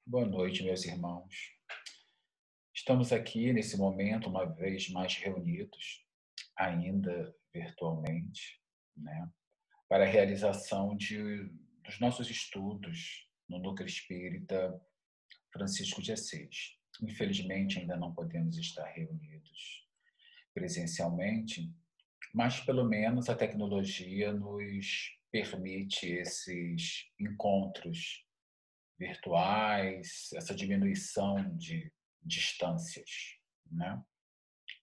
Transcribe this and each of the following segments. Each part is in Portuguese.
Boa noite, meus irmãos. Estamos aqui nesse momento, uma vez mais reunidos, ainda virtualmente, né, para a realização dos nossos estudos no Núcleo Espírita Francisco de Assis. Infelizmente, ainda não podemos estar reunidos presencialmente, mas pelo menos a tecnologia nos permite esses encontros virtuais, essa diminuição de distâncias, né?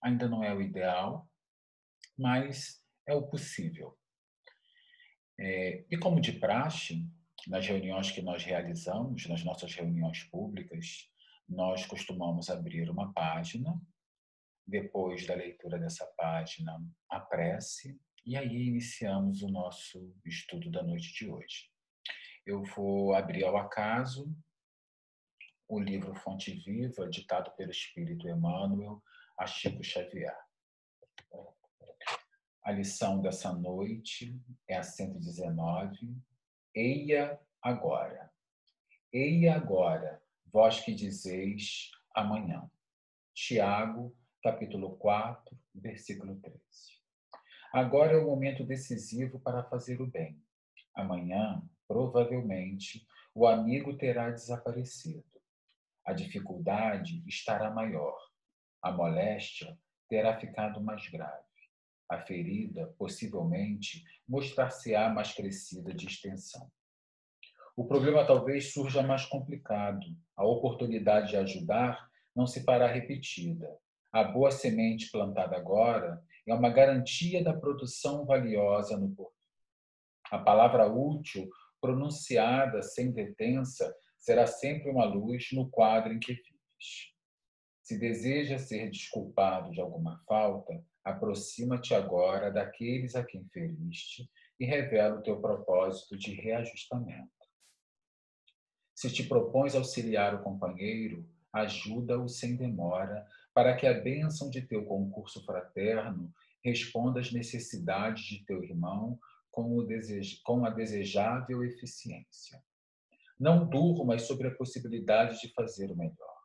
Ainda não é o ideal, mas é o possível. E como de praxe, nas reuniões que nós realizamos, nas nossas reuniões públicas, nós costumamos abrir uma página, depois da leitura dessa página, a prece, e aí iniciamos o nosso estudo da noite de hoje. Eu vou abrir ao acaso o livro Fonte Viva, ditado pelo Espírito Emmanuel a Chico Xavier. A lição dessa noite é a 119. Eia agora. Eia agora, vós que dizeis amanhã. Tiago, capítulo 4, versículo 13. Agora é o momento decisivo para fazer o bem. Amanhã, provavelmente, o amigo terá desaparecido. A dificuldade estará maior. A moléstia terá ficado mais grave. A ferida, possivelmente, mostrar-se-á mais crescida de extensão. O problema talvez surja mais complicado. A oportunidade de ajudar não se fará repetida. A boa semente plantada agora é uma garantia da produção valiosa no porvir. A palavra útil, pronunciada sem detença, será sempre uma luz no quadro em que vives. Se deseja ser desculpado de alguma falta, aproxima-te agora daqueles a quem feriste e revela o teu propósito de reajustamento. Se te propões auxiliar o companheiro, ajuda-o sem demora, para que a bênção de teu concurso fraterno responda às necessidades de teu irmão com a desejável eficiência. Não durmas sobre a possibilidade de fazer o melhor.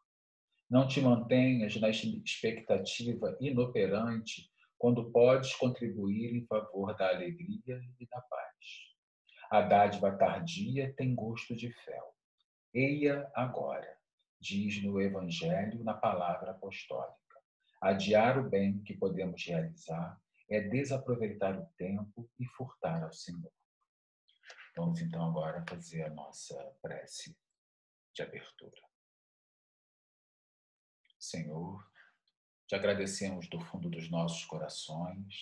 Não te mantenhas na expectativa inoperante quando podes contribuir em favor da alegria e da paz. A dádiva tardia tem gosto de fel. Eia agora, diz no Evangelho, na palavra apostólica. Adiar o bem que podemos realizar é desaproveitar o tempo e furtar ao Senhor. Vamos então agora fazer a nossa prece de abertura. Senhor, te agradecemos do fundo dos nossos corações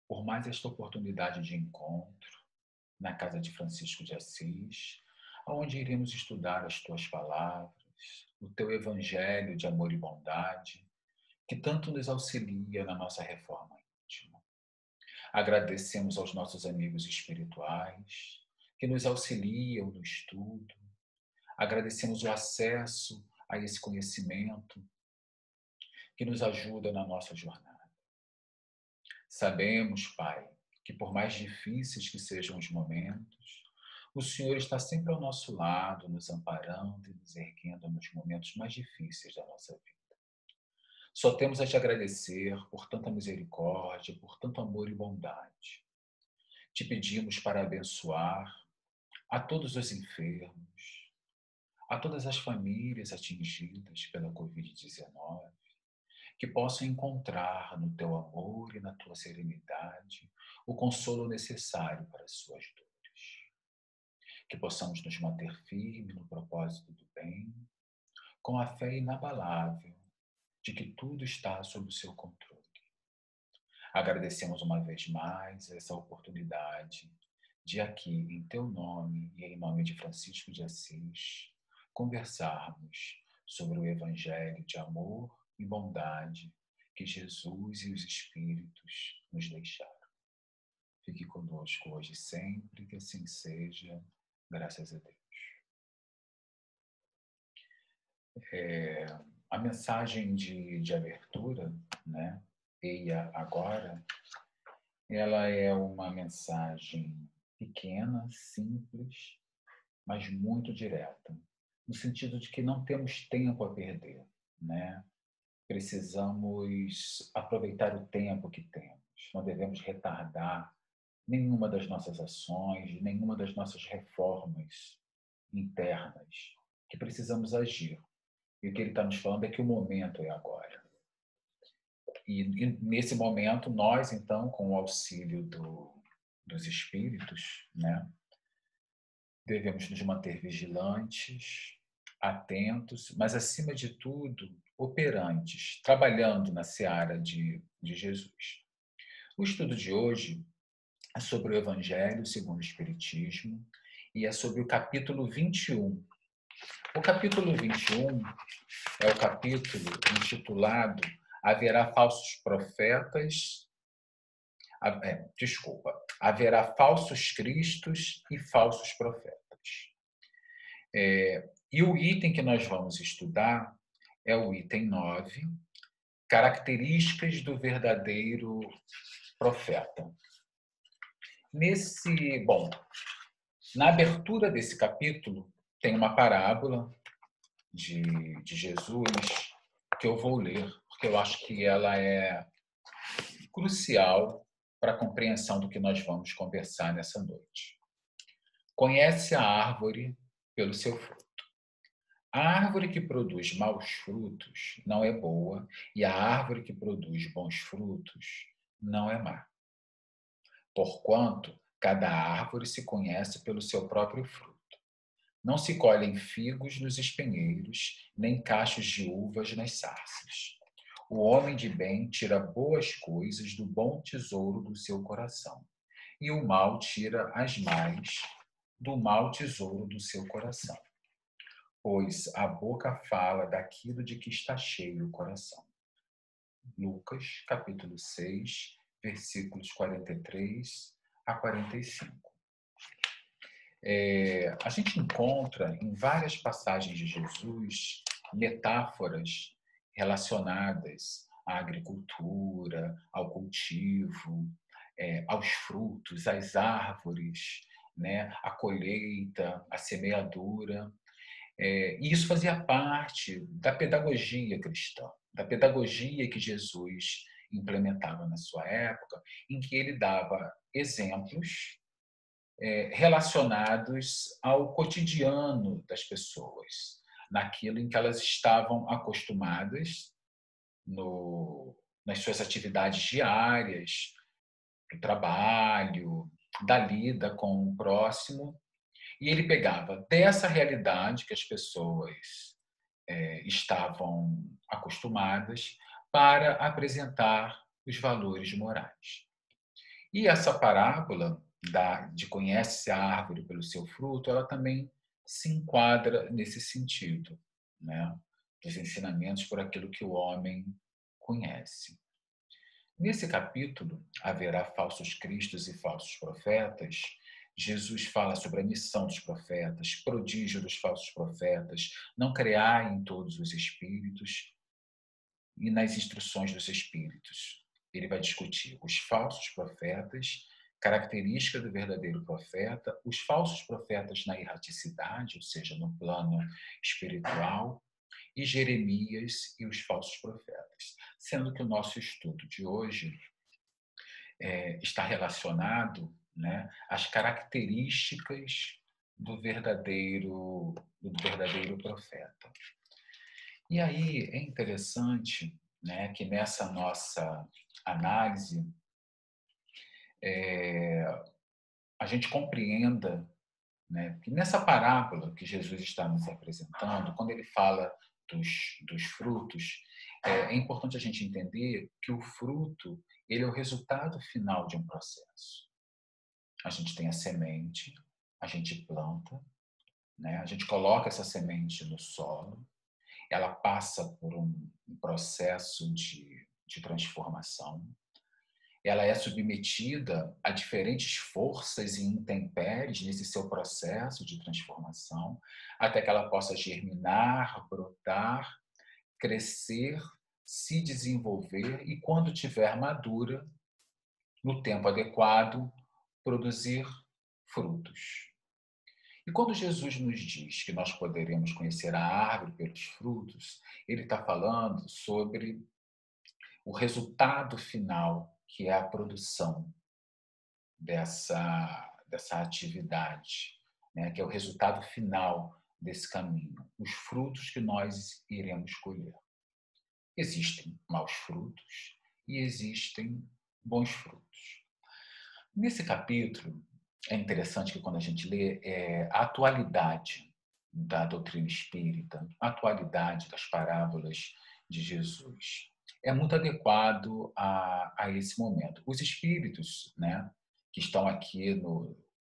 por mais esta oportunidade de encontro na casa de Francisco de Assis, onde iremos estudar as tuas palavras, o teu evangelho de amor e bondade, que tanto nos auxilia na nossa reforma íntima. Agradecemos aos nossos amigos espirituais que nos auxiliam no estudo. Agradecemos o acesso a esse conhecimento que nos ajuda na nossa jornada. Sabemos, Pai, que por mais difíceis que sejam os momentos, o Senhor está sempre ao nosso lado, nos amparando e nos erguendo nos momentos mais difíceis da nossa vida. Só temos a te agradecer por tanta misericórdia, por tanto amor e bondade. Te pedimos para abençoar a todos os enfermos, a todas as famílias atingidas pela Covid-19, que possam encontrar no teu amor e na tua serenidade o consolo necessário para as suas dores. Que possamos nos manter firmes no propósito do bem, com a fé inabalável de que tudo está sob o seu controle. Agradecemos uma vez mais essa oportunidade de aqui, em teu nome e em nome de Francisco de Assis, conversarmos sobre o Evangelho de amor e bondade que Jesus e os Espíritos nos deixaram. Fique conosco hoje e sempre, que assim seja, graças a Deus. A mensagem de abertura, né? Eia agora, ela é uma mensagem pequena, simples, mas muito direta. no sentido de que não temos tempo a perder, né? Precisamos aproveitar o tempo que temos. Não devemos retardar nenhuma das nossas ações, nenhuma das nossas reformas internas, que precisamos agir. E o que ele está nos falando é que o momento é agora. E nesse momento, nós, então, com o auxílio dos espíritos, né, devemos nos manter vigilantes, atentos, mas, acima de tudo, operantes, trabalhando na seara de Jesus. O estudo de hoje é sobre o Evangelho segundo o Espiritismo e é sobre o capítulo 21. O capítulo 21 é o capítulo intitulado Haverá falsos profetas, haverá falsos cristos e falsos profetas. E o item que nós vamos estudar é o item 9, características do verdadeiro profeta. Na abertura desse capítulo, tem uma parábola de Jesus que eu vou ler, porque eu acho que ela é crucial para a compreensão do que nós vamos conversar nessa noite. Conhece a árvore pelo seu fruto. A árvore que produz maus frutos não é boa, e a árvore que produz bons frutos não é má. Porquanto cada árvore se conhece pelo seu próprio fruto. Não se colhem figos nos espinheiros, nem cachos de uvas nas sarças. O homem de bem tira boas coisas do bom tesouro do seu coração, e o mal tira as más do mau tesouro do seu coração. Pois a boca fala daquilo de que está cheio o coração. Lucas, capítulo 6, versículos 43 a 45. A gente encontra em várias passagens de Jesus metáforas relacionadas à agricultura, ao cultivo, aos frutos, às árvores, né? À colheita, à semeadura. E isso fazia parte da pedagogia cristã, da pedagogia que Jesus implementava na sua época, em que ele dava exemplos relacionados ao cotidiano das pessoas, naquilo em que elas estavam acostumadas nas suas atividades diárias, do trabalho, da lida com o próximo, e ele pegava dessa realidade que as pessoas estavam acostumadas para apresentar os valores morais. E essa parábola de conhece a árvore pelo seu fruto, ela também se enquadra nesse sentido, né? Dos ensinamentos por aquilo que o homem conhece. Nesse capítulo, haverá falsos cristos e falsos profetas. Jesus fala sobre a missão dos profetas, prodígio dos falsos profetas, não crear em todos os espíritos e nas instruções dos espíritos. Ele vai discutir os falsos profetas, característica do verdadeiro profeta, os falsos profetas na erraticidade, ou seja, no plano espiritual, e Jeremias e os falsos profetas. Sendo que o nosso estudo de hoje está relacionado, né, às características do verdadeiro profeta. E aí é interessante, né, que nessa nossa análise a gente compreenda, né, que nessa parábola que Jesus está nos apresentando, quando ele fala dos frutos, é importante a gente entender que o fruto ele é o resultado final de um processo. A gente tem a semente, a gente planta, né, a gente coloca essa semente no solo, ela passa por um processo de transformação, ela é submetida a diferentes forças e intempéries nesse seu processo de transformação, até que ela possa germinar, brotar, crescer, se desenvolver e, quando tiver madura, no tempo adequado, produzir frutos. E quando Jesus nos diz que nós poderemos conhecer a árvore pelos frutos, ele está falando sobre o resultado final, que é a produção dessa atividade, né? Que é o resultado final desse caminho, os frutos que nós iremos colher. Existem maus frutos e existem bons frutos. Nesse capítulo, é interessante que quando a gente lê a atualidade da doutrina espírita, a atualidade das parábolas de Jesus. É muito adequado a esse momento. Os espíritos, né, que estão aqui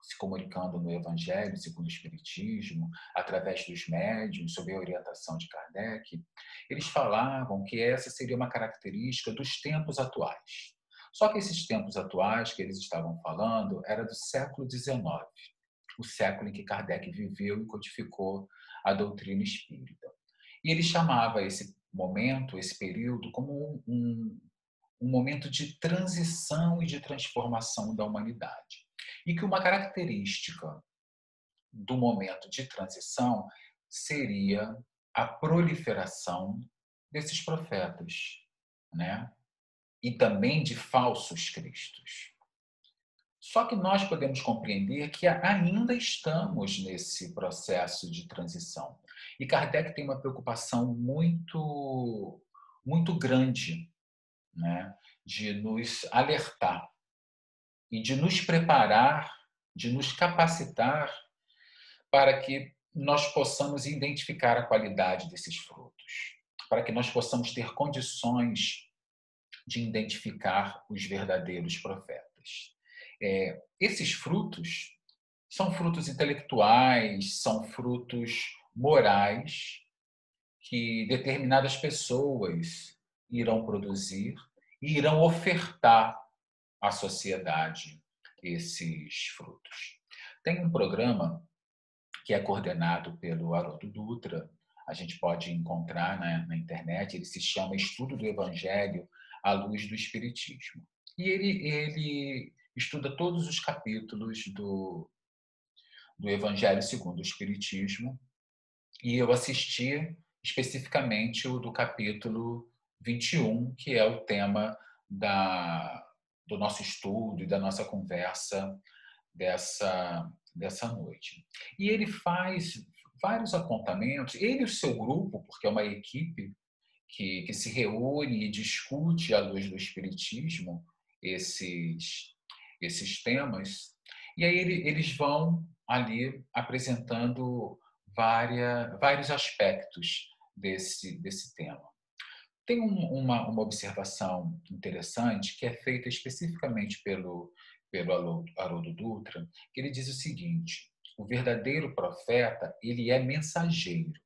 se comunicando no Evangelho, segundo o Espiritismo, através dos médiuns, sob a orientação de Kardec, eles falavam que essa seria uma característica dos tempos atuais. Só que esses tempos atuais que eles estavam falando era do século XIX, o século em que Kardec viveu e codificou a doutrina espírita. E ele chamava esse momento, esse período, como um momento de transição e de transformação da humanidade. E que uma característica do momento de transição seria a proliferação desses profetas, né? E também de falsos cristos. Só que nós podemos compreender que ainda estamos nesse processo de transição. E Kardec tem uma preocupação muito grande, né, de nos alertar e de nos preparar, de nos capacitar para que nós possamos identificar a qualidade desses frutos, para que nós possamos ter condições de identificar os verdadeiros profetas. Esses frutos são frutos intelectuais, são frutos morais que determinadas pessoas irão produzir e irão ofertar à sociedade esses frutos. Tem um programa que é coordenado pelo Haroldo Dutra, a gente pode encontrar na internet, ele se chama Estudo do Evangelho à Luz do Espiritismo. E ele estuda todos os capítulos do Evangelho segundo o Espiritismo, e eu assisti especificamente o do capítulo 21, que é o tema do nosso estudo e da nossa conversa dessa noite. E ele faz vários apontamentos, ele e o seu grupo, porque é uma equipe que se reúne e discute à luz do Espiritismo esses temas, e aí eles vão ali apresentando vários aspectos desse tema. Tem uma observação interessante que é feita especificamente pelo Haroldo Dutra, que ele diz o seguinte: o verdadeiro profeta, ele é mensageiro,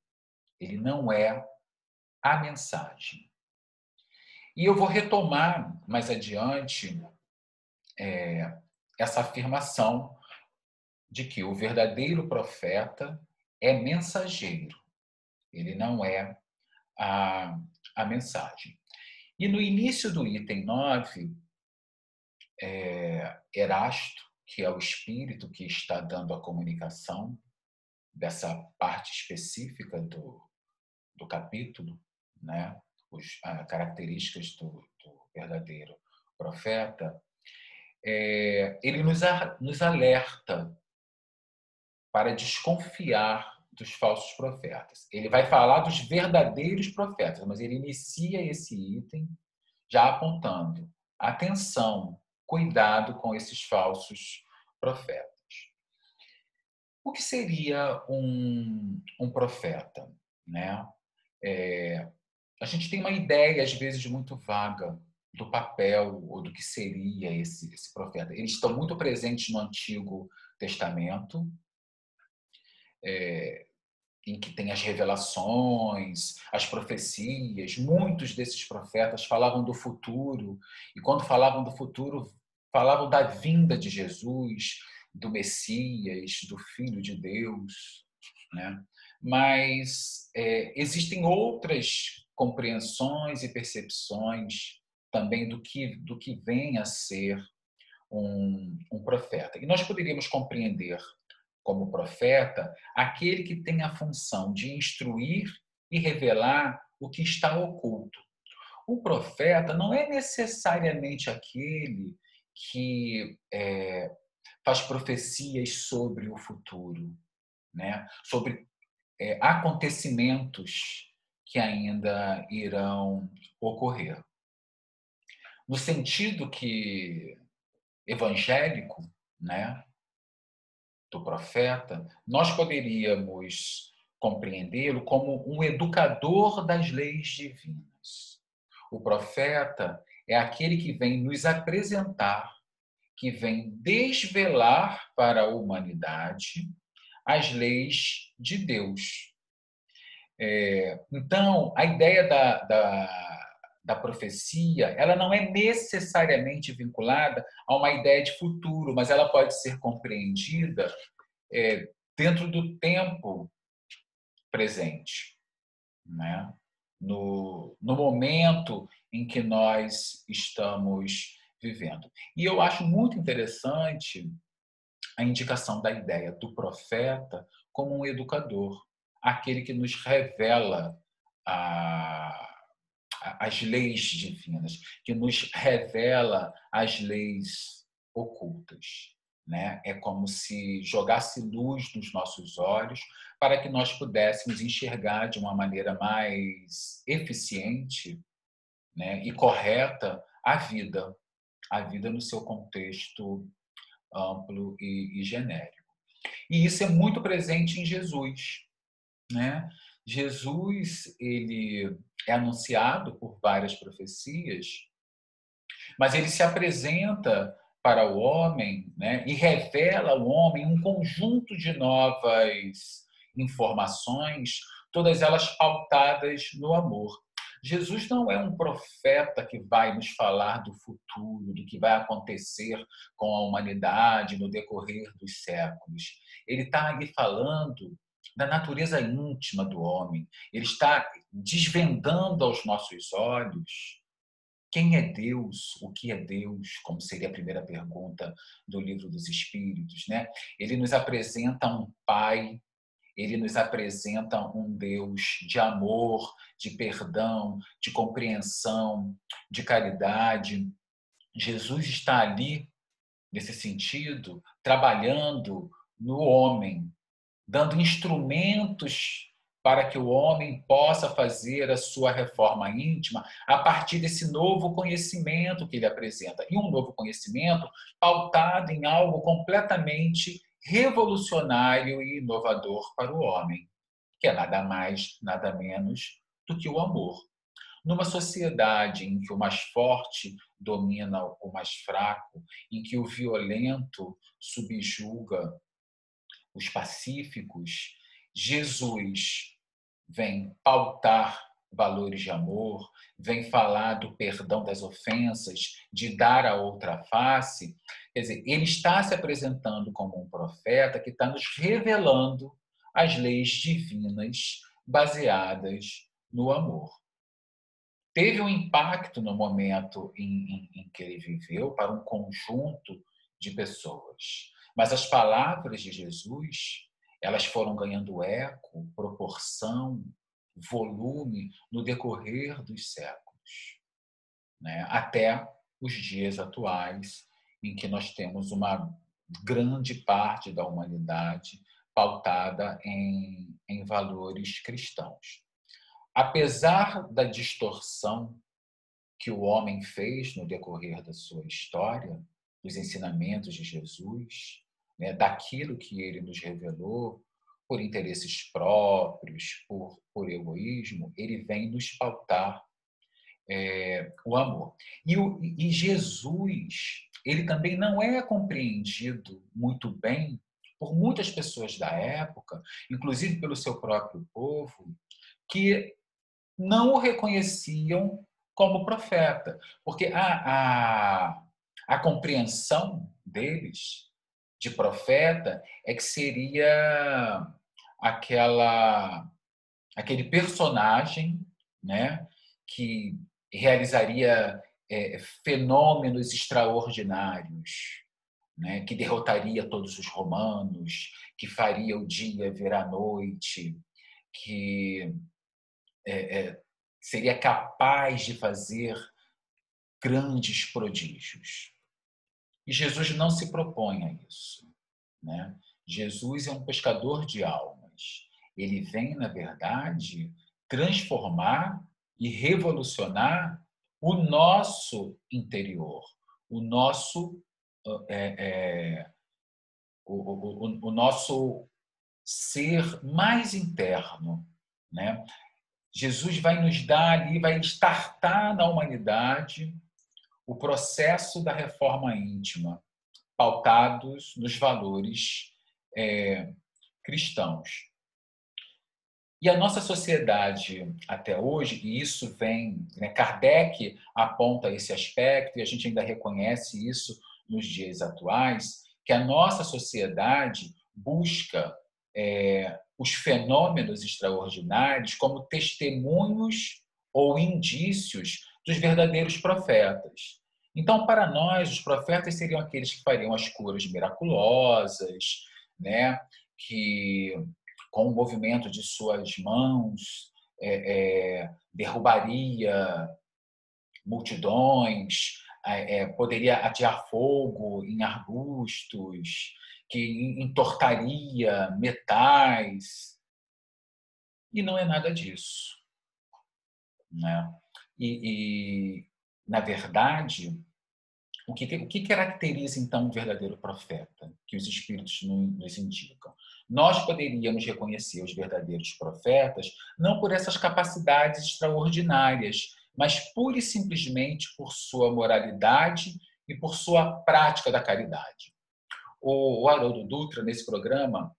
ele não é a mensagem. E eu vou retomar mais adiante essa afirmação de que o verdadeiro profeta é mensageiro, ele não é a, a mensagem. E no início do item 9, Erasto, que é o espírito que está dando a comunicação dessa parte específica do capítulo, né? As características do verdadeiro profeta, ele nos alerta para desconfiar dos falsos profetas. Ele vai falar dos verdadeiros profetas, mas ele inicia esse item já apontando: atenção, cuidado com esses falsos profetas. O que seria um profeta, né? A gente tem uma ideia, às vezes, muito vaga do papel ou do que seria esse profeta. Eles estão muito presentes no Antigo Testamento, em que tem as revelações, as profecias. Muitos desses profetas falavam do futuro, e quando falavam do futuro, falavam da vinda de Jesus, do Messias, do Filho de Deus, né? Mas existem outras compreensões e percepções também do que vem a ser um profeta. E nós poderíamos compreender como profeta aquele que tem a função de instruir e revelar o que está oculto. O profeta não é necessariamente aquele que faz profecias sobre o futuro, né? Sobre acontecimentos que ainda irão ocorrer. No sentido que evangélico, né, do profeta, nós poderíamos compreendê-lo como um educador das leis divinas. O profeta é aquele que vem nos apresentar, que vem desvelar para a humanidade as leis de Deus. Então, a ideia da profecia, ela não é necessariamente vinculada a uma ideia de futuro, mas ela pode ser compreendida dentro do tempo presente, né? No momento em que nós estamos vivendo. E eu acho muito interessante a indicação da ideia do profeta como um educador, aquele que nos revela as leis divinas, que nos revela as leis ocultas. Né? É como se jogasse luz nos nossos olhos para que nós pudéssemos enxergar de uma maneira mais eficiente, né, e correta a vida no seu contexto amplo e genérico. E isso é muito presente em Jesus, né? Jesus, ele é anunciado por várias profecias, mas ele se apresenta para o homem, né, e revela ao homem um conjunto de novas informações, todas elas pautadas no amor. Jesus não é um profeta que vai nos falar do futuro, do que vai acontecer com a humanidade no decorrer dos séculos. Ele está ali falando da natureza íntima do homem. Ele está desvendando aos nossos olhos quem é Deus, o que é Deus, como seria a primeira pergunta do Livro dos Espíritos, né? Ele nos apresenta um Pai, ele nos apresenta um Deus de amor, de perdão, de compreensão, de caridade. Jesus está ali, nesse sentido, trabalhando no homem, dando instrumentos para que o homem possa fazer a sua reforma íntima a partir desse novo conhecimento que ele apresenta. E um novo conhecimento pautado em algo completamente revolucionário e inovador para o homem, que é nada mais, nada menos do que o amor. Numa sociedade em que o mais forte domina o mais fraco, em que o violento subjuga os pacíficos, Jesus vem pautar valores de amor, vem falar do perdão das ofensas, de dar a outra face. Quer dizer, ele está se apresentando como um profeta que está nos revelando as leis divinas baseadas no amor. Teve um impacto no momento em que ele viveu para um conjunto de pessoas. Mas as palavras de Jesus, elas foram ganhando eco, proporção, volume no decorrer dos séculos, né? Até os dias atuais, em que nós temos uma grande parte da humanidade pautada em valores cristãos. Apesar da distorção que o homem fez no decorrer da sua história, dos ensinamentos de Jesus, né, daquilo que ele nos revelou, por interesses próprios, por egoísmo, ele vem nos pautar o amor. E Jesus, ele também não é compreendido muito bem por muitas pessoas da época, inclusive pelo seu próprio povo, que não o reconheciam como profeta, porque a compreensão deles de profeta é que seria aquele personagem, né, que realizaria fenômenos extraordinários, né, que derrotaria todos os romanos, que faria o dia virar noite, que seria capaz de fazer grandes prodígios. E Jesus não se propõe a isso, né? Jesus é um pescador de almas. Ele vem, na verdade, transformar e revolucionar o nosso interior, o nosso, o nosso ser mais interno, né? Jesus vai nos dar ali, vai estartar na humanidade o processo da reforma íntima, pautados nos valores cristãos. E a nossa sociedade até hoje, e isso vem, né, Kardec aponta esse aspecto, e a gente ainda reconhece isso nos dias atuais, que a nossa sociedade busca os fenômenos extraordinários como testemunhos ou indícios dos verdadeiros profetas. Então, para nós, os profetas seriam aqueles que fariam as curas miraculosas, né? Que com o movimento de suas mãos derrubaria multidões, poderia atear fogo em arbustos, que entortaria metais. E não é nada disso, né? Na verdade, o que caracteriza, então, um verdadeiro profeta, que os Espíritos nos indicam? Nós poderíamos reconhecer os verdadeiros profetas não por essas capacidades extraordinárias, mas pura e simplesmente por sua moralidade e por sua prática da caridade. O Haroldo Dutra, nesse programa,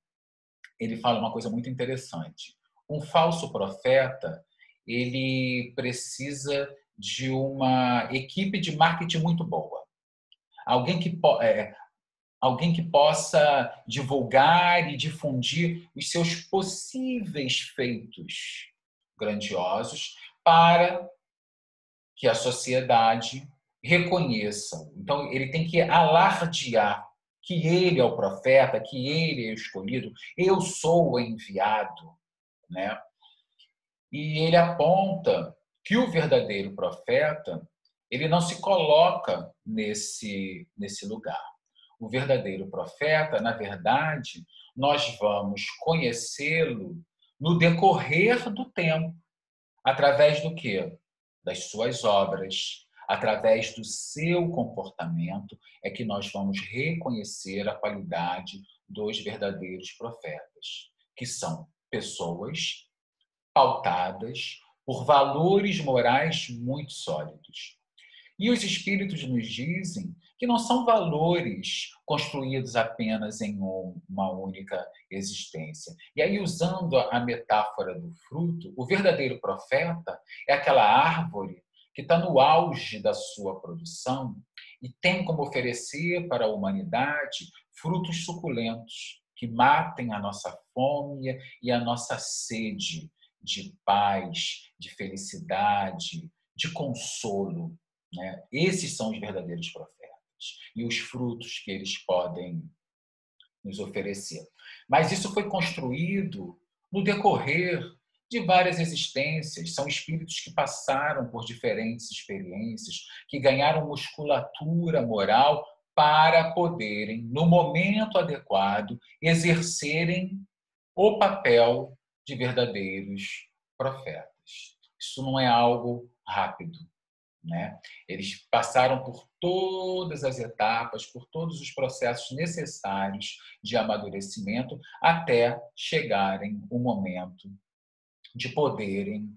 ele fala uma coisa muito interessante. Um falso profeta, ele precisa de uma equipe de marketing muito boa. Alguém que possa divulgar e difundir os seus possíveis feitos grandiosos para que a sociedade reconheça. Então, ele tem que alardear que ele é o profeta, que ele é o escolhido, eu sou o enviado, né? E ele aponta que o verdadeiro profeta, ele não se coloca nesse lugar. O verdadeiro profeta, na verdade, nós vamos conhecê-lo no decorrer do tempo, através do quê? Das suas obras, através do seu comportamento, é que nós vamos reconhecer a qualidade dos verdadeiros profetas, que são pessoas pautadas por valores morais muito sólidos. E os espíritos nos dizem que não são valores construídos apenas em uma única existência. E aí, usando a metáfora do fruto, o verdadeiro profeta é aquela árvore que está no auge da sua produção e tem como oferecer para a humanidade frutos suculentos que matem a nossa fome e a nossa sede de paz, de felicidade, de consolo, né? Esses são os verdadeiros profetas e os frutos que eles podem nos oferecer. Mas isso foi construído no decorrer de várias existências. São espíritos que passaram por diferentes experiências, que ganharam musculatura moral para poderem, no momento adequado, exercerem o papel de verdadeiros profetas. Isso não é algo rápido, né? Eles passaram por todas as etapas, por todos os processos necessários de amadurecimento até chegarem o momento de poderem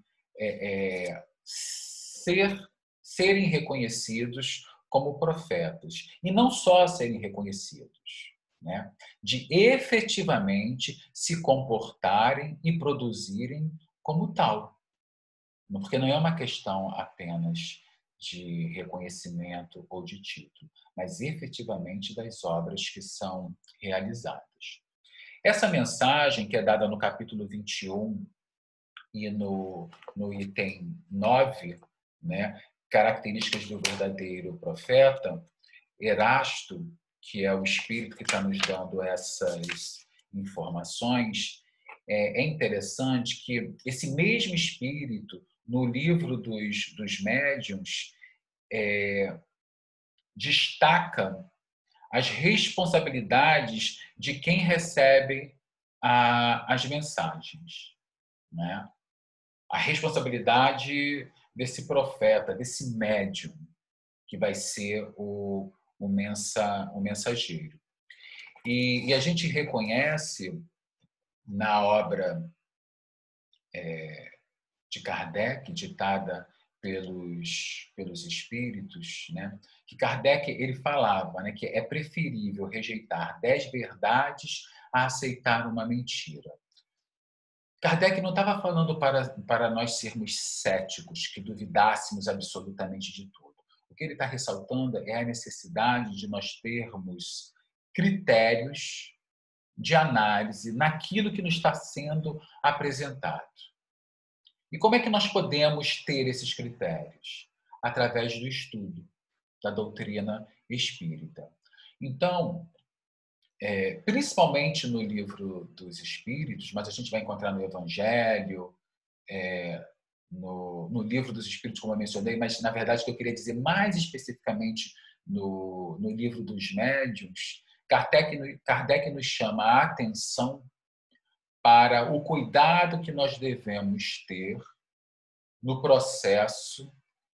serem reconhecidos como profetas. E não só serem reconhecidos, né? De efetivamente se comportarem e produzirem como tal. Porque não é uma questão apenas de reconhecimento ou de título, mas efetivamente das obras que são realizadas. Essa mensagem, que é dada no capítulo 21 e no item 9, né, características do verdadeiro profeta, Erasto, que é o espírito que está nos dando essas informações, é interessante que esse mesmo espírito, no livro dos médiuns, destaca as responsabilidades de quem recebe as mensagens, né? A responsabilidade desse profeta, desse médium, que vai ser o mensageiro. E a gente reconhece na obra de Kardec, ditada pelos espíritos, né, que Kardec ele falava, né, que é preferível rejeitar 10 verdades a aceitar uma mentira. Kardec não estava falando para nós sermos céticos, que duvidássemos absolutamente de tudo. O que ele está ressaltando é a necessidade de nós termos critérios de análise naquilo que nos está sendo apresentado. E como é que nós podemos ter esses critérios? Através do estudo da doutrina espírita. Então, principalmente no livro dos Espíritos, mas a gente vai encontrar no Evangelho, no livro dos Espíritos, como eu mencionei, mas na verdade o que eu queria dizer mais especificamente no livro dos Médiuns, Kardec nos chama a atenção para o cuidado que nós devemos ter no processo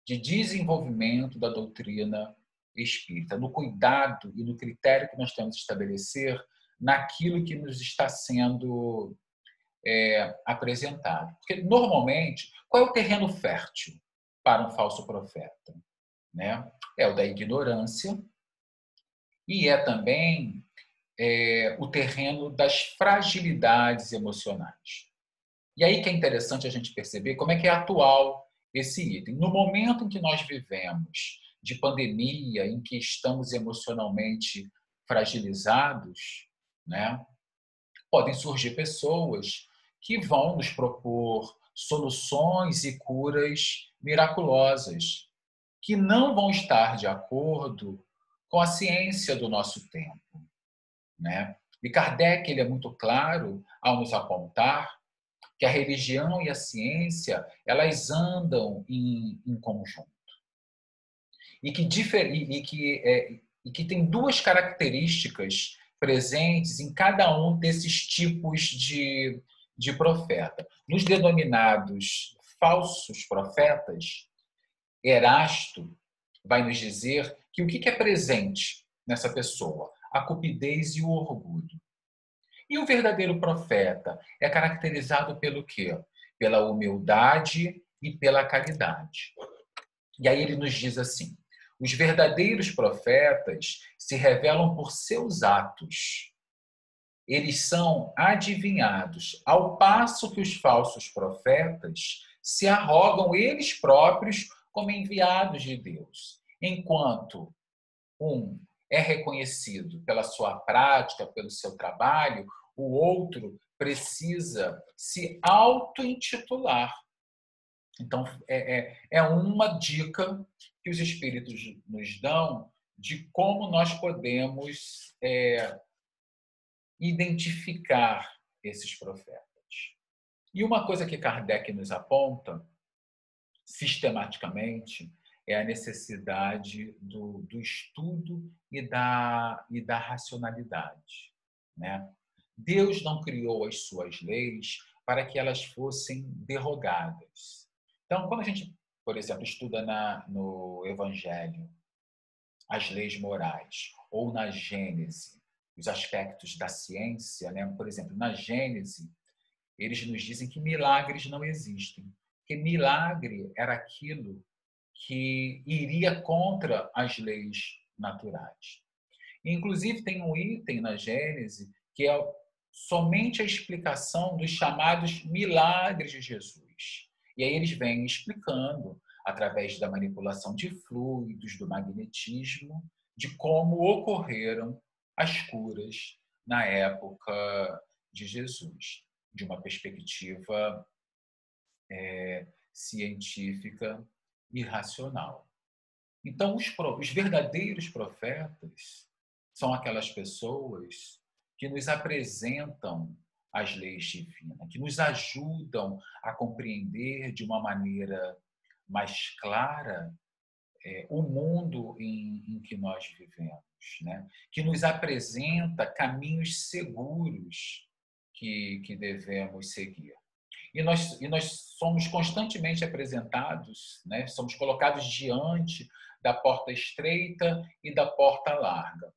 de desenvolvimento da doutrina espírita, no cuidado e no critério que nós temos de estabelecer naquilo que nos está sendo apresentado. Porque, normalmente, qual é o terreno fértil para um falso profeta? Né? É o da ignorância e é também o terreno das fragilidades emocionais. E aí que é interessante a gente perceber como é que é atual esse item. No momento em que nós vivemos de pandemia, em que estamos emocionalmente fragilizados, né, podem surgir pessoas que vão nos propor soluções e curas miraculosas, que não vão estar de acordo com a ciência do nosso tempo, né? E Kardec ele é muito claro ao nos apontar que a religião e a ciência elas andam em conjunto e que tem duas características presentes em cada um desses tipos de profeta. Nos denominados falsos profetas, Erasto vai nos dizer que o que é presente nessa pessoa? A cupidez e o orgulho. E o verdadeiro profeta é caracterizado pelo quê? Pela humildade e pela caridade. E aí ele nos diz assim: os verdadeiros profetas se revelam por seus atos. Eles são adivinhados, ao passo que os falsos profetas se arrogam eles próprios como enviados de Deus. Enquanto um é reconhecido pela sua prática, pelo seu trabalho, o outro precisa se auto-intitular. Então, é uma dica que os espíritos nos dão de como nós podemos identificar esses profetas. E uma coisa que Kardec nos aponta, sistematicamente, é a necessidade do estudo e da racionalidade, né? Deus não criou as suas leis para que elas fossem derrogadas. Então, quando a gente, por exemplo, estuda no Evangelho as leis morais, ou na Gênese, os aspectos da ciência, né? Por exemplo, na Gênese, eles nos dizem que milagres não existem, porque milagre era aquilo que iria contra as leis naturais. Inclusive, tem um item na Gênese que é somente a explicação dos chamados milagres de Jesus. E aí eles vêm explicando, através da manipulação de fluidos, do magnetismo, de como ocorreram as curas na época de Jesus, de uma perspectiva científica e racional. Então, os verdadeiros profetas, são aquelas pessoas que nos apresentam as leis divinas, que nos ajudam a compreender de uma maneira mais clara o mundo em que nós vivemos, né? Que nos apresenta caminhos seguros que devemos seguir. E nós somos constantemente apresentados, né? Somos colocados diante da porta estreita e da porta larga.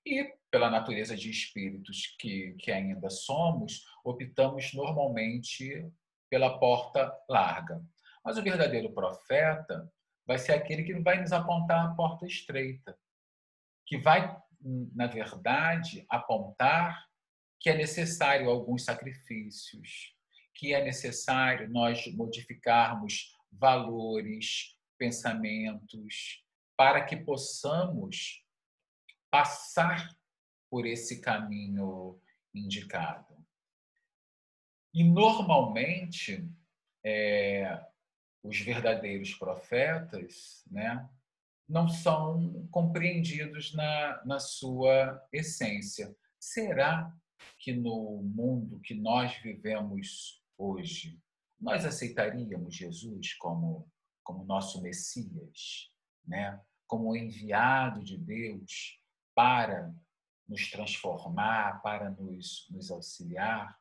E, pela natureza de espíritos que ainda somos, optamos normalmente pela porta larga. Mas o verdadeiro profeta vai ser aquele que vai nos apontar a porta estreita, que vai, na verdade, apontar que é necessário alguns sacrifícios, que é necessário nós modificarmos valores, pensamentos, para que possamos passar por esse caminho indicado. E, normalmente, os verdadeiros profetas, né, não são compreendidos na sua essência. Será que no mundo que nós vivemos hoje, nós aceitaríamos Jesus como nosso Messias, né? Como enviado de Deus para nos transformar, para nos auxiliar?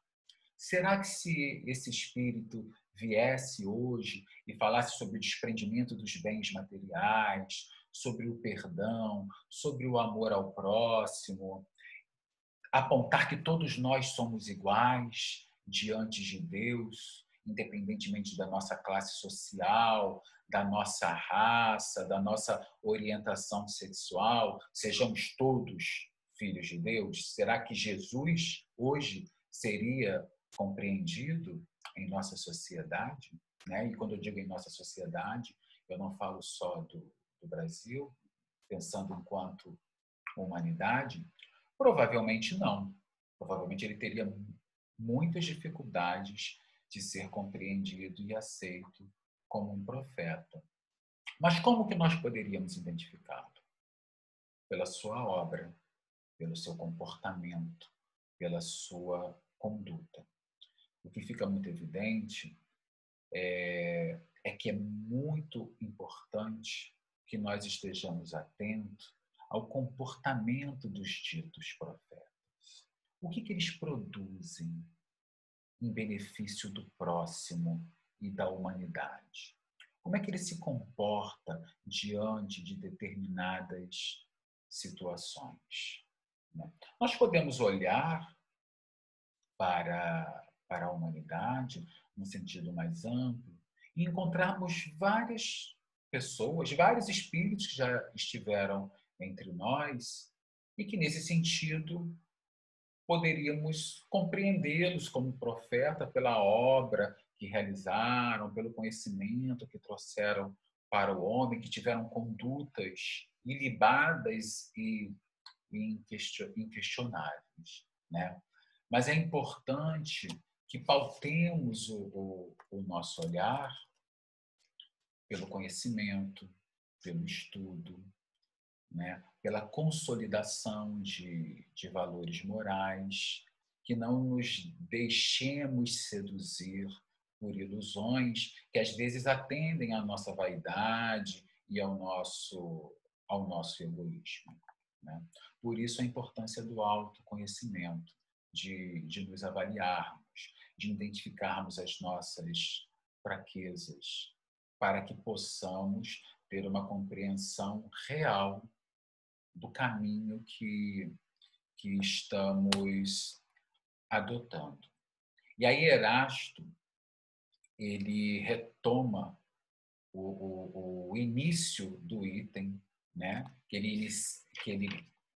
Será que se esse espírito viesse hoje e falasse sobre o desprendimento dos bens materiais, sobre o perdão, sobre o amor ao próximo, apontar que todos nós somos iguais diante de Deus, independentemente da nossa classe social, da nossa raça, da nossa orientação sexual, sejamos todos filhos de Deus? Será que Jesus hoje seria compreendido em nossa sociedade? Né? E quando eu digo em nossa sociedade, eu não falo só do Brasil, pensando enquanto humanidade. Provavelmente não. Provavelmente ele teria muitas dificuldades de ser compreendido e aceito como um profeta. Mas como que nós poderíamos identificá-lo? Pela sua obra, pelo seu comportamento, pela sua conduta. O que fica muito evidente é que é muito importante que nós estejamos atentos ao comportamento dos ditos profetas. O que eles produzem em benefício do próximo e da humanidade? Como é que ele se comporta diante de determinadas situações? Nós podemos olhar para a humanidade, num sentido mais amplo, e encontrarmos várias pessoas, vários espíritos que já estiveram entre nós e que, nesse sentido, poderíamos compreendê-los como profeta pela obra que realizaram, pelo conhecimento que trouxeram para o homem, que tiveram condutas ilibadas e inquestionáveis, né? Mas é importante que pautemos o nosso olhar pelo conhecimento, pelo estudo, né? Pela consolidação de valores morais, que não nos deixemos seduzir por ilusões que às vezes atendem à nossa vaidade e ao nosso egoísmo, né? Por isso a importância do autoconhecimento, de nos avaliarmos, de identificarmos as nossas fraquezas, para que possamos ter uma compreensão real do caminho que estamos adotando. E aí Erasto, ele retoma o início do item, né? que ele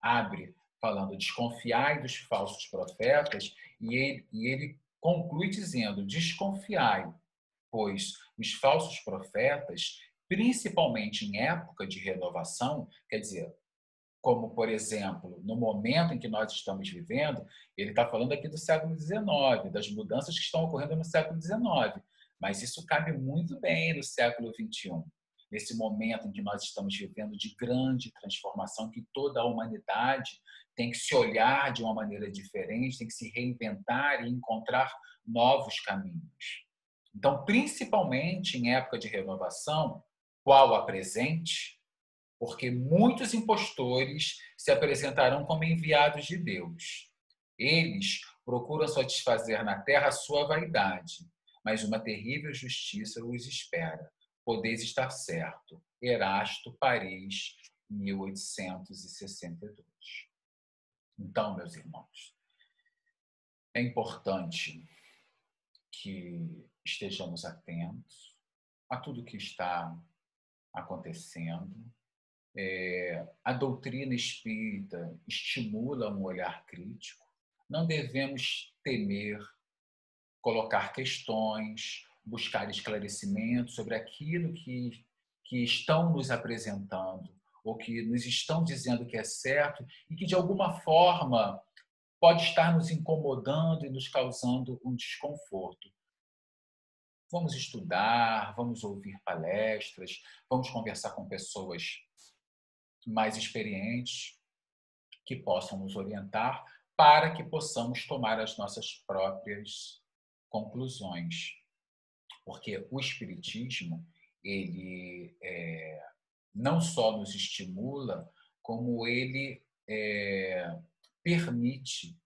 abre falando desconfiai dos falsos profetas, e ele conclui dizendo desconfiai, pois os falsos profetas, principalmente em época de renovação, quer dizer, como, por exemplo, no momento em que nós estamos vivendo, ele está falando aqui do século XIX, das mudanças que estão ocorrendo no século XIX, mas isso cabe muito bem no século XXI. nesse momento em que nós estamos vivendo de grande transformação, que toda a humanidade tem que se olhar de uma maneira diferente, tem que se reinventar e encontrar novos caminhos. Então, principalmente em época de renovação, qual a presente, porque muitos impostores se apresentarão como enviados de Deus. Eles procuram satisfazer na terra a sua vaidade, mas uma terrível justiça os espera. Podeis estar certo. Erasto, Paris, 1862. Então, meus irmãos, é importante que estejamos atentos a tudo que está acontecendo. A doutrina espírita estimula um olhar crítico. Não devemos temer colocar questões, buscar esclarecimentos sobre aquilo que estão nos apresentando ou que nos estão dizendo que é certo e que, de alguma forma, pode estar nos incomodando e nos causando um desconforto. Vamos estudar, vamos ouvir palestras, vamos conversar com pessoas mais experientes que possam nos orientar para que possamos tomar as nossas próprias conclusões. Porque o Espiritismo, ele não só nos estimula, como ele permite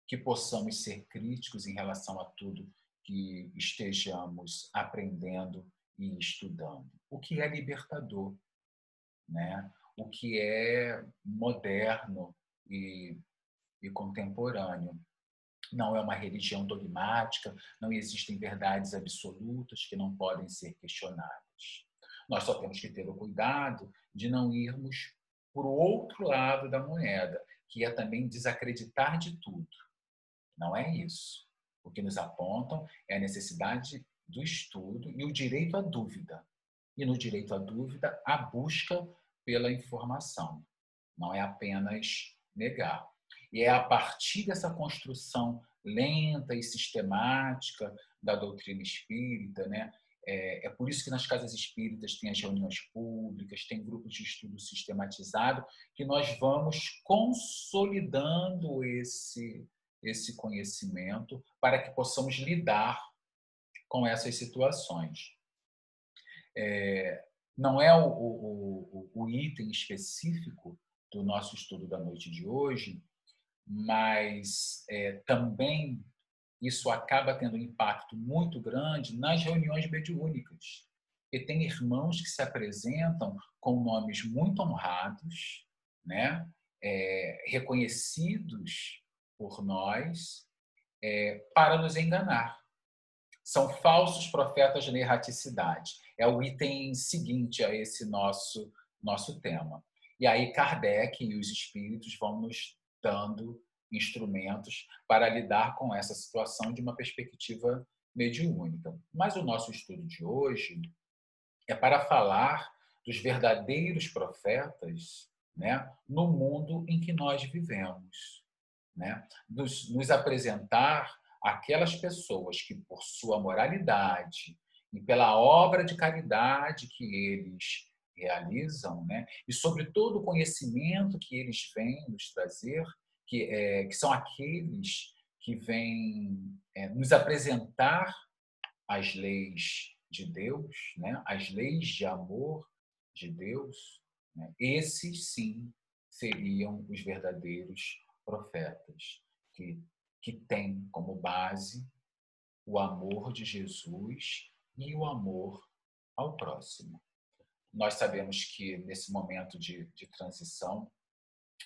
que possamos ser críticos em relação a tudo que estejamos aprendendo e estudando. O que é libertador, né? O que é moderno e contemporâneo. Não é uma religião dogmática, não existem verdades absolutas que não podem ser questionadas. Nós só temos que ter o cuidado de não irmos para o outro lado da moeda, que é também desacreditar de tudo. Não é isso. O que nos apontam é a necessidade do estudo e o direito à dúvida. E no direito à dúvida, a busca pela informação. Não é apenas negar. E é a partir dessa construção lenta e sistemática da doutrina espírita, né? É por isso que nas casas espíritas tem as reuniões públicas, tem grupos de estudo sistematizado, que nós vamos consolidando esse conhecimento para que possamos lidar com essas situações. Não é o item específico do nosso estudo da noite de hoje, mas também isso acaba tendo um impacto muito grande nas reuniões mediúnicas. E tem irmãos que se apresentam com nomes muito honrados, né? Reconhecidos por nós, para nos enganar. São falsos profetas de erraticidade. É o item seguinte a esse nosso tema. E aí Kardec e os espíritos vão nos dando instrumentos para lidar com essa situação de uma perspectiva mediúnica. Mas o nosso estudo de hoje é para falar dos verdadeiros profetas, né, no mundo em que nós vivemos, né? Nos apresentar aquelas pessoas que, por sua moralidade e pela obra de caridade que eles realizam, né? E sobre todo o conhecimento que eles vêm nos trazer, que são aqueles que vêm nos apresentar as leis de Deus, né? As leis de amor de Deus, né? Esses sim seriam os verdadeiros profetas, que têm como base o amor de Jesus e o amor ao próximo. Nós sabemos que nesse momento de transição,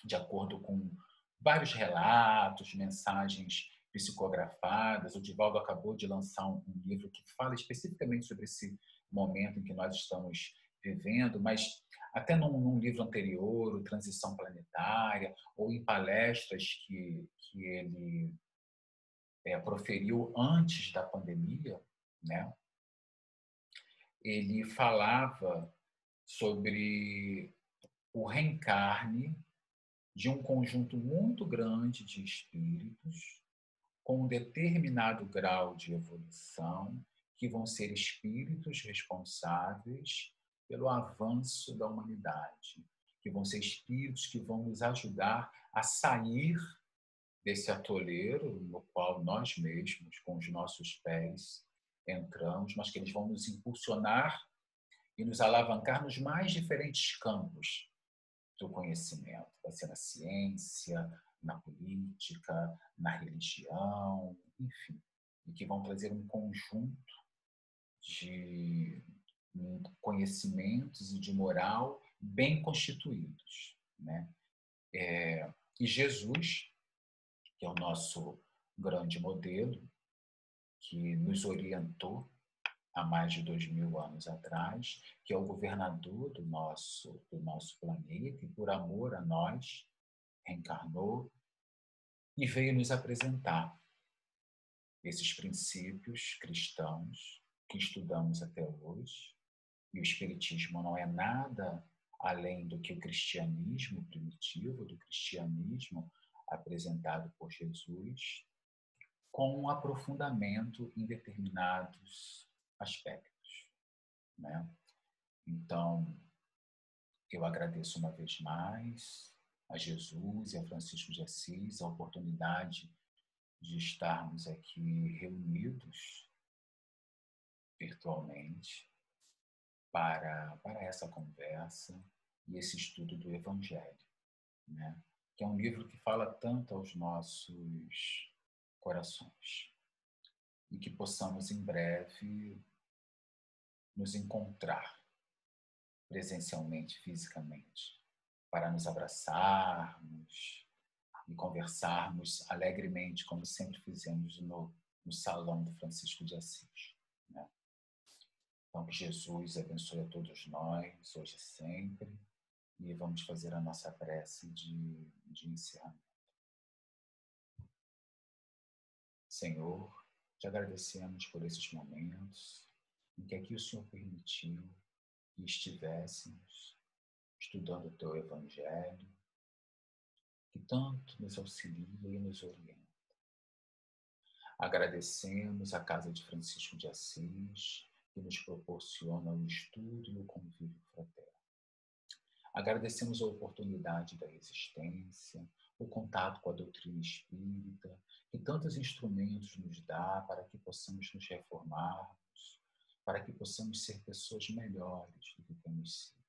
de acordo com vários relatos, mensagens psicografadas, o Divaldo acabou de lançar um livro que fala especificamente sobre esse momento em que nós estamos vivendo, mas até num livro anterior, o Transição Planetária, ou em palestras que ele proferiu antes da pandemia, né? Ele falava sobre o reencarne de um conjunto muito grande de espíritos com um determinado grau de evolução, que vão ser espíritos responsáveis pelo avanço da humanidade, que vão ser espíritos que vão nos ajudar a sair desse atoleiro no qual nós mesmos, com os nossos pés, entramos, mas que eles vão nos impulsionar e nos alavancar nos mais diferentes campos do conhecimento. Vai ser na ciência, na política, na religião, enfim, e que vão trazer um conjunto de conhecimentos e de moral bem constituídos, né? E Jesus, que é o nosso grande modelo, que nos orientou há mais de 2000 anos atrás, que é o governador do nosso planeta e, por amor a nós, reencarnou e veio nos apresentar esses princípios cristãos que estudamos até hoje. E o Espiritismo não é nada além do que o cristianismo primitivo, do cristianismo apresentado por Jesus, com um aprofundamento em determinados aspectos, né? Então, eu agradeço uma vez mais a Jesus e a Francisco de Assis a oportunidade de estarmos aqui reunidos virtualmente para essa conversa e esse estudo do Evangelho, né? Que é um livro que fala tanto aos nossos corações e que possamos em breve nos encontrar presencialmente, fisicamente, para nos abraçarmos e conversarmos alegremente, como sempre fizemos no salão do Francisco de Assis, né? Então, que Jesus abençoe a todos nós, hoje e sempre, e vamos fazer a nossa prece de encerramento. Senhor, te agradecemos por esses momentos em que aqui o Senhor permitiu que estivéssemos estudando o teu Evangelho, que tanto nos auxilia e nos orienta. Agradecemos a Casa de Francisco de Assis, que nos proporciona o estudo e o convívio fraterno. Agradecemos a oportunidade da resistência, o contato com a doutrina espírita, que tantos instrumentos nos dá para que possamos nos reformarmos, para que possamos ser pessoas melhores do que temos sido.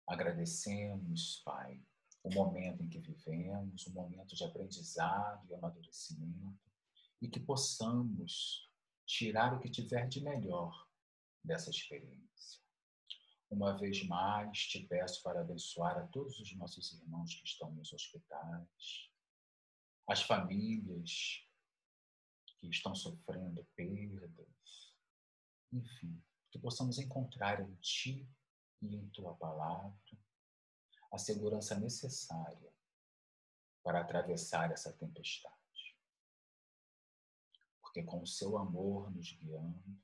Agradecemos, Pai, o momento em que vivemos, um momento de aprendizado e amadurecimento, e que possamos tirar o que tiver de melhor dessa experiência. Uma vez mais, te peço para abençoar a todos os nossos irmãos que estão nos hospitais, as famílias que estão sofrendo perdas, enfim, que possamos encontrar em Ti e em Tua Palavra a segurança necessária para atravessar essa tempestade. Porque com o Seu amor nos guiando,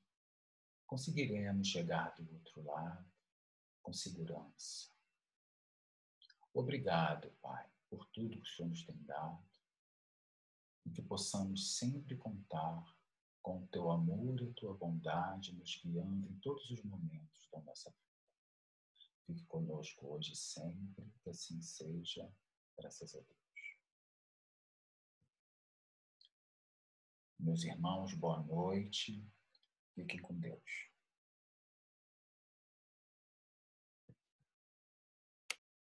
conseguiremos chegar do outro lado com segurança. Obrigado, Pai, por tudo que o Senhor nos tem dado e que possamos sempre contar com o Teu amor e a Tua bondade nos guiando em todos os momentos da nossa vida. Fique conosco hoje e sempre, que assim seja, graças a Deus. Meus irmãos, boa noite. Fiquem com Deus.